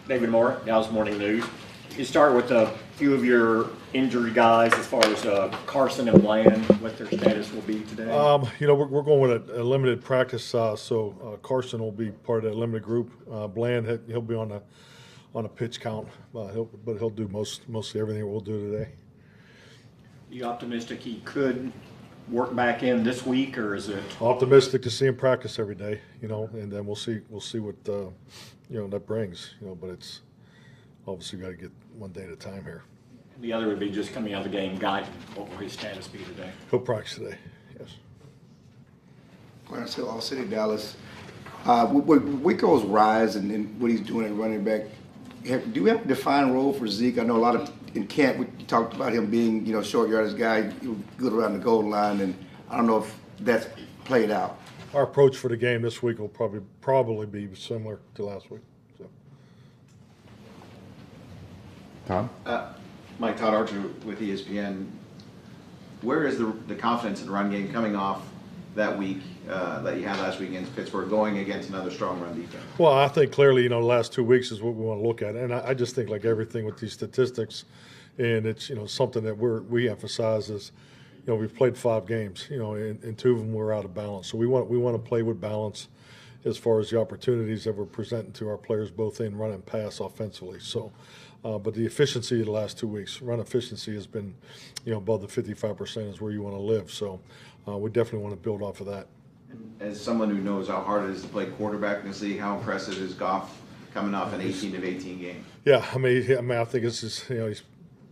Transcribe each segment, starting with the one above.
David Moore, Dallas Morning News. You start with a few of your injured guys as far as Carson and Bland, what their status will be today. We're going with a limited practice, so Carson will be part of that limited group. Bland, he'll be on a pitch count, but he'll do mostly everything we'll do today. You optimistic he could work back in this week, or is it Optimistic to see him practice every day, and then we'll see what that brings, but it's obviously got to get one day at a time here. the other would be just coming out of the game? Guy, what will his status be today? He'll practice today, yes. Clarence Hill, All City, Dallas. With Waco's rise and what he's doing at running back, do we have a defined role for Zeke? I know a lot of in camp we talked about him being, short yardage guy, good around the goal line, and I don't know if that's played out. Our approach for the game this week will probably be similar to last week. So. Tom? Mike Todd Archer with ESPN. Where is the confidence in the run game coming off that week that you had last week against Pittsburgh, going against another strong run defense? Well, I think clearly, the last 2 weeks is what we want to look at, and I just think like everything with these statistics, and it's something that we emphasize is, we've played 5 games, and 2 of them were out of balance. So we want to play with balance as far as the opportunities that we're presenting to our players, both in run and pass offensively. So, but the efficiency of the last 2 weeks, run efficiency has been, above the 55% is where you want to live. So we definitely want to build off of that. As someone who knows how hard it is to play quarterback in this league, how impressive is Goff coming off an 18 of 18 game? Yeah, I mean, I think this is, he's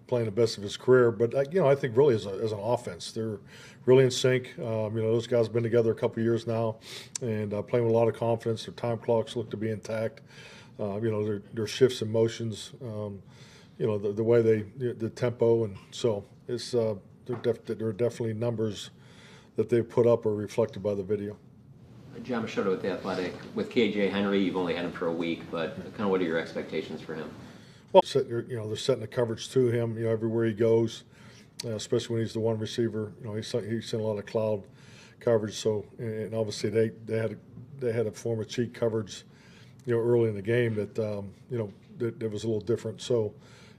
playing the best of his career. But I think really as an offense, they're really in sync. Those guys have been together a couple of years now, and playing with a lot of confidence. Their time clocks look to be intact. Their shifts and motions. The way the tempo, and so it's there are definitely numbers that they've put up are reflected by the video. John Machado with The Athletic. With KJ Henry, you've only had him for a week, but kind of what are your expectations for him? Well, they're setting the coverage to him, everywhere he goes, especially when he's the one receiver. He's sent a lot of cloud coverage. So, and obviously they had a form of cheat coverage, early in the game that that was a little different. So,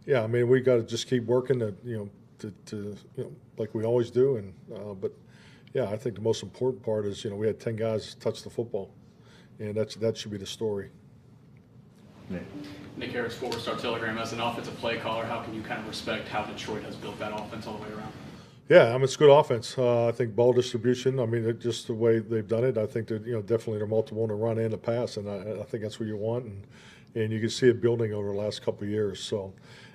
yeah, I mean, we got to just keep working to like we always do, and but. Yeah, I think the most important part is, we had 10 guys touch the football, and that should be the story. Nick Harris, 4-Star Telegram. As an offensive play caller, how can you kind of respect how Detroit has built that offense all the way around? Yeah, I mean, it's good offense. I think ball distribution, just the way they've done it, I think that, definitely they're multiple in the run and the pass, and I think that's what you want, and you can see it building over the last couple of years. So.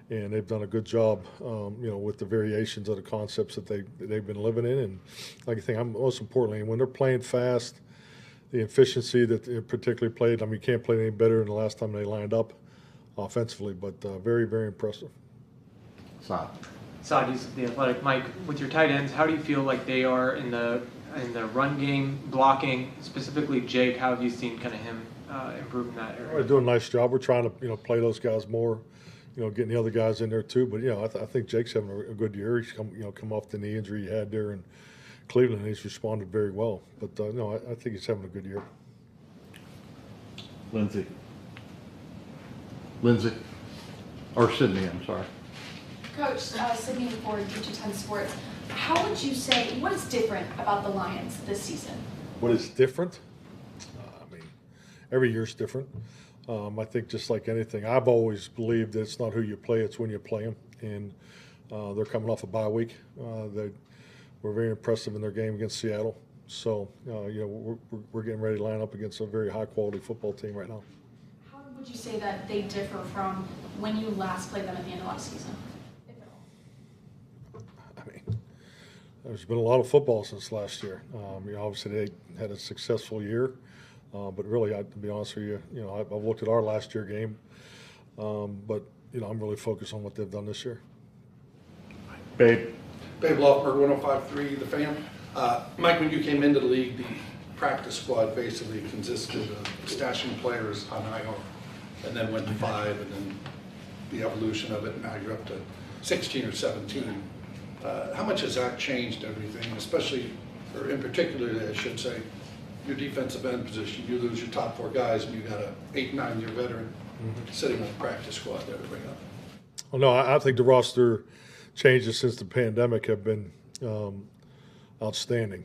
And they've done a good job, with the variations of the concepts that they've been living in. And like I think, most importantly, when they're playing fast, the efficiency that they particularly played. You can't play any better than the last time they lined up offensively. But very, very impressive. Sadi's The Athletic. Mike, with your tight ends, how do you feel like they are in the run game, blocking, specifically Jake? How have you seen kind of him improve in that area? They're doing a nice job. We're trying to play those guys more. Getting the other guys in there too. But I think Jake's having a good year. He's come off the knee injury he had there in Cleveland, and he's responded very well. But I think he's having a good year. Lindsay, or Sydney, I'm sorry. Coach, Sydney Ford, T210 Sports. How would you say, what is different about the Lions this season? What is different? Every year's different. I think just like anything, I've always believed that it's not who you play, it's when you play them. And they're coming off a bye week. They were very impressive in their game against Seattle. So, we're getting ready to line up against a very high-quality football team right now. How would you say that they differ from when you last played them at the end of last season, if at all? There's been a lot of football since last year. Obviously, they had a successful year. But really, to be honest with you, I've looked at our last year game, but I'm really focused on what they've done this year. Babe Lofberg, 105.3, The Fan. Mike, when you came into the league, the practice squad basically consisted of stashing players on IR, and then went to 5, and then the evolution of it, and now you're up to 16 or 17. How much has that changed everything, especially, or in particular, I should say, your defensive end position? You lose your top 4 guys, and you got a 8-9 year veteran. sitting on the practice squad there to bring up? Well, no, I think the roster changes since the pandemic have been outstanding,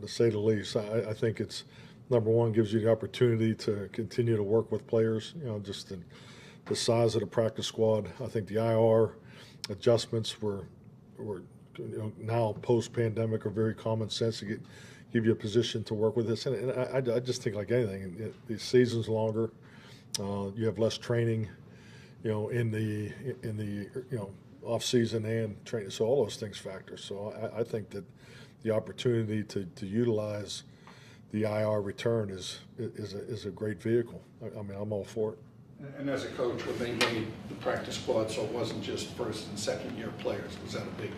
to say the least. I think it's, number one, gives you the opportunity to continue to work with players. Just the size of the practice squad. I think the IR adjustments were now post-pandemic are very common sense to give you a position to work with this. And I just think, like anything, the season's longer. You have less training, in the off season and training. So all those things factor. So I think that the opportunity to utilize the IR return is a great vehicle. I mean, I'm all for it. And as a coach, when they made the practice squad, so it wasn't just first and second year players, was that a big?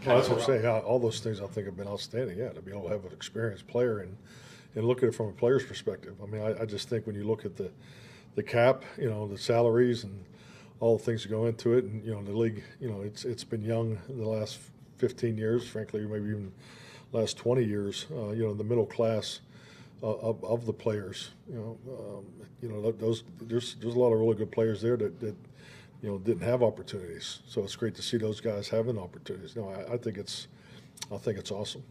Well, that's what I'm saying. All those things I think have been outstanding. Yeah, to be able to have an experienced player and look at it from a player's perspective. I mean, I just think when you look at the cap, the salaries and all the things that go into it, and the league, it's been young in the last 15 years, frankly, maybe even last 20 years. The middle class of the players, those there's a lot of really good players there that didn't have opportunities. So it's great to see those guys having opportunities. I think it's awesome.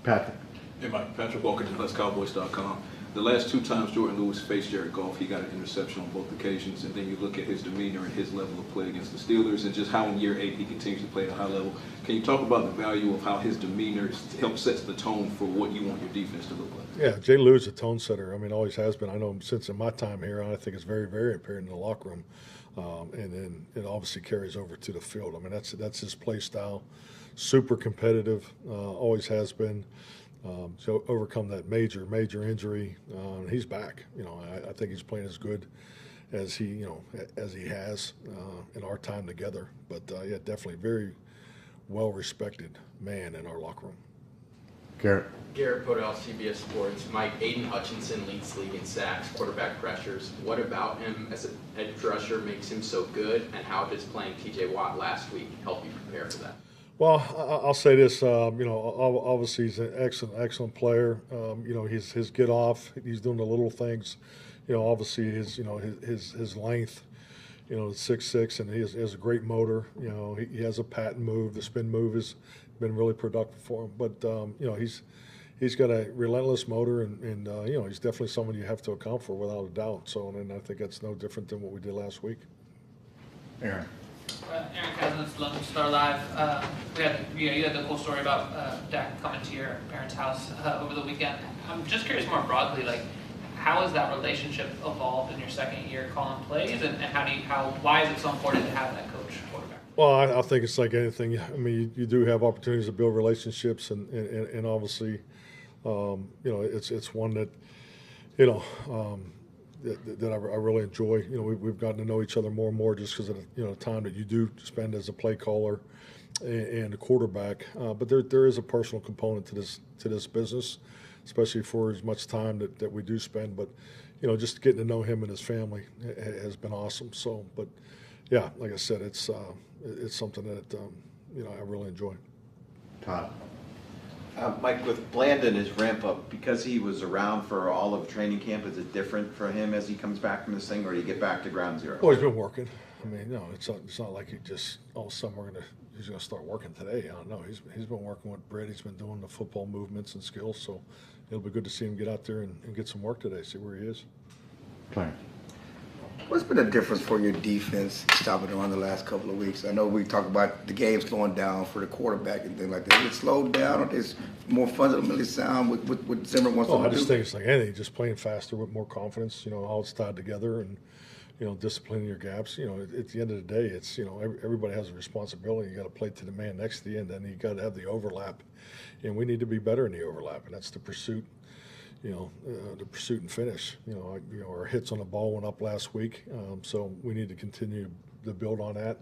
Patrick. Hey, Mike. Patrick Walker, Cowboys.com. The last two times Jordan Lewis faced Jared Goff, he got an interception on both occasions, and then you look at his demeanor and his level of play against the Steelers and just how in year 8 he continues to play at a high level. Can you talk about the value of how his demeanor helps set the tone for what you want your defense to look like? Yeah, Jay Lou's a tone setter. I mean, always has been. I know him since in my time here. I think it's very, very apparent in the locker room, and then it obviously carries over to the field. I mean, that's his play style. Super competitive, always has been. So overcome that major injury. He's back. I think he's playing as good as he has in our time together. But yeah, definitely very well respected man in our locker room. Garrett. Garrett Podell, CBS Sports. Mike, Aiden Hutchinson leads the league in sacks, quarterback pressures. What about him as an edge rusher makes him so good, and how does playing T.J. Watt last week help you prepare for that? Well, I'll say this. Obviously he's an excellent player. His get off. He's doing the little things. Obviously his length. 6'6", and he has a great motor. He has a patent move. The spin move has been really productive for him. But he's got a relentless motor, and he's definitely someone you have to account for without a doubt. So, and I think that's no different than what we did last week. Aaron. Aaron Cousins, London Star Live. You had the whole story about Dak coming to your parents' house over the weekend. I'm just curious more broadly, how has that relationship evolved in your second year calling plays, and why is it so important to have that coach quarterback? Well, I think it's like anything. I mean, you do have opportunities to build relationships, and obviously, it's one that, that I really enjoy. We've gotten to know each other more and more just because of the time that you do spend as a play caller and a quarterback. But there is a personal component to this business, especially for as much time that we do spend. But just getting to know him and his family has been awesome. So, but yeah, like I said, it's something that I really enjoy. Todd. Mike, with Blandon, his ramp up, because he was around for all of training camp, is it different for him as he comes back from this thing, or do you get back to ground zero? Well, he's been working. I mean, no, it's not like he just all of a sudden he's gonna start working today. I don't know. He's been working with Britt. He's been doing the football movements and skills. So it'll be good to see him get out there and get some work today. See where he is. Clarence. What's been the difference for your defense stopping the run the last couple of weeks? I know we talk about the game slowing down for the quarterback and things like that. Is it slowed down, or is more fundamentally sound with Zimmer wants to do? I just think it's like anything, just playing faster with more confidence. How it's tied together, and disciplining your gaps. At the end of the day, it's everybody has a responsibility. You got to play to the man next to you, and then you got to have the overlap, and we need to be better in the overlap, and that's the pursuit. The pursuit and finish. Our hits on the ball went up last week, so we need to continue to build on that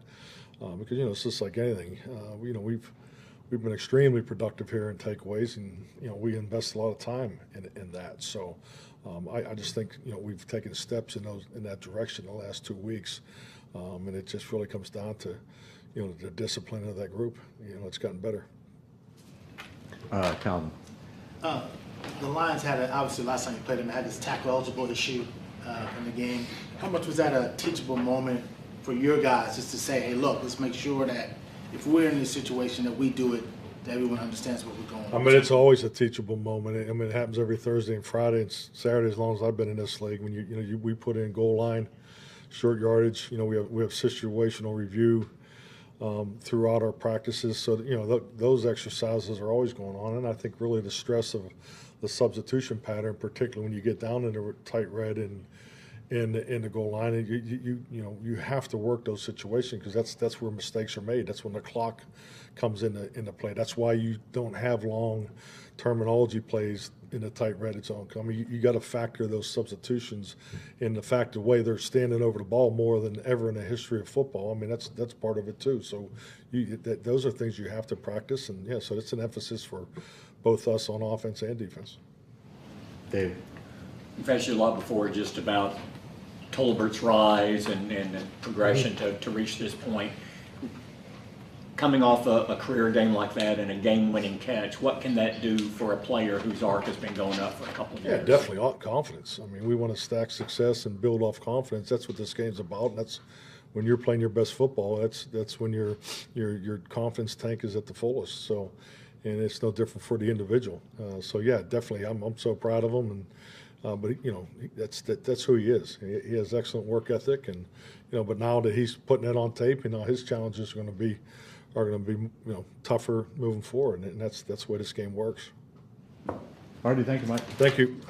because it's just like anything. We've been extremely productive here in takeaways, and we invest a lot of time in that. So I just think we've taken steps in that direction the last 2 weeks, and it just really comes down to the discipline of that group. It's gotten better. Calvin. The Lions had, obviously last time you played them, had this tackle eligible issue in the game. How much was that a teachable moment for your guys, just to say, hey, look, let's make sure that if we're in this situation that we do it, that everyone understands what we're going I mean, it's always a teachable moment. I mean, it happens every Thursday and Friday and Saturday as long as I've been in this league. When we put in goal line, short yardage. We have situational review throughout our practices. So those exercises are always going on. And I think really the stress of the substitution pattern, particularly when you get down into tight red and in the goal line, and you have to work those situations because that's where mistakes are made. That's when the clock comes into play. That's why you don't have long terminology plays in the tight red zone. I mean, you got to factor those substitutions in the fact the way they're standing over the ball more than ever in the history of football. I mean, that's part of it too. So those are things you have to practice, and yeah, so it's an emphasis for both us on offense and defense. Dave. You've actually a lot before just about Tolbert's rise and progression to reach this point. Coming off a career game like that and a game-winning catch, what can that do for a player whose arc has been going up for a couple of years? Yeah, definitely confidence. I mean, we want to stack success and build off confidence. That's what this game's about. And that's when you're playing your best football. That's when your confidence tank is at the fullest. So, and it's no different for the individual. So yeah, definitely, I'm so proud of him. And but that's who he is. He has excellent work ethic, and but now that he's putting that on tape, his challenges are going to be tougher moving forward, and that's the way this game works. All righty, thank you, Mike. Thank you.